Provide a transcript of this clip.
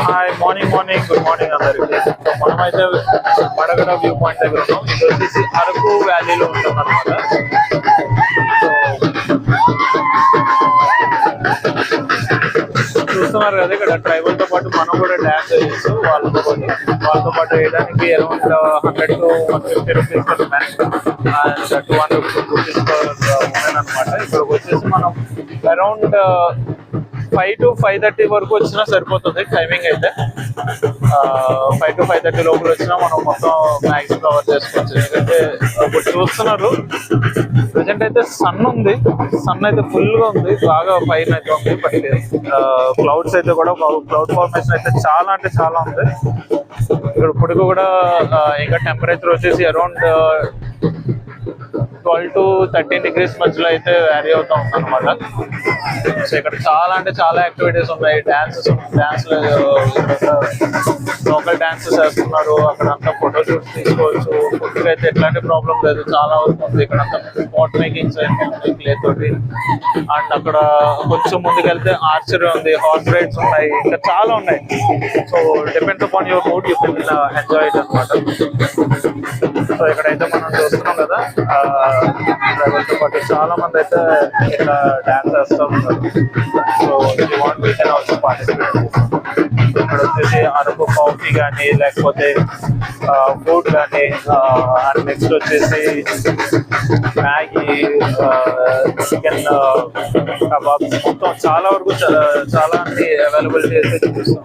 Hi morning good morning అందరికి. So మనమైతే Madagada view point దగ్గర ఉన్నాం. ఇది వచ్చేసి అరకు వ్యాలీలో ఉంటుంది అనమాట. సో చూస్తున్నారు కదా, ఇక్కడ ట్రైబల్ తో పాటు మనం కూడా డాన్స్ చేయొచ్చు. వాళ్ళతో పాటు వేయడానికి around 100 to 150 rupees per man and 200 rupees per women అనమాట. ఇక్కడికి వచ్చేసి మనం అరౌండ్ 5 to 5:30 వరకు వచ్చినా సరిపోతుంది టైమింగ్ అయితే. 5 to 5:30 లోపల వచ్చినా మనం మొత్తం మ్యాక్సిమం కవర్ చేసుకోవచ్చు. ఎందుకంటే ఇప్పుడు చూస్తున్నారు ప్రజెంట్ అయితే సన్ ఉంది, సన్ అయితే ఫుల్ గా ఉంది, బాగా పైన అయితే ఉంది. బట్ క్లౌడ్స్ అయితే కూడా క్లౌడ్ ఫార్మేషన్ అయితే చాలా అంటే చాలా ఉంది. ఇక్కడ ఇప్పటికి కూడా ఇంకా టెంపరేచర్ వచ్చేసి అరౌండ్ 12 to 13 degrees మధ్యలో అయితే వ్యారీ అవుతా ఉంది అనమాట. సో ఇక్కడ చాలా అంటే చాలా యాక్టివిటీస్ ఉన్నాయి. డాన్స్ లోకల్ డాన్సెస్ వేస్తున్నారు. అక్కడ అంతా ఫోటో షూట్స్ తీసుకోవచ్చు. ఫుడ్కి అయితే ఎట్లాంటి ప్రాబ్లం లేదు, చాలా వరకు ఉంది. ఇక్కడ అంతా పాట్ మేకింగ్స్ అయితే క్లే తోటి. అండ్ అక్కడ కొంచెం ముందుకెళ్తే ఆర్చరీ ఉంది, హార్స్ రైడ్స్ ఉన్నాయి, ఇంకా చాలా ఉన్నాయి. So depends upon your mood you can enjoy it అనమాట. సో ఇక్కడైతే మనం చూస్తున్నాం కదా, తో పాటు చాలా మంది అయితే ఇక్కడ డాన్స్ వేస్తూ ఉంటారు. So you want we can also participate. ఇక్కడ వచ్చేసి అరకు కాఫీ కానీ లేకపోతే ఫుడ్ కానీ, అండ్ నెక్స్ట్ వచ్చేసి మ్యాగీ, చికెన్ కబాబ్స్, మొత్తం చాలా వరకు చాలా అన్ని అవైలబిలిటీ అయితే చూపిస్తాం.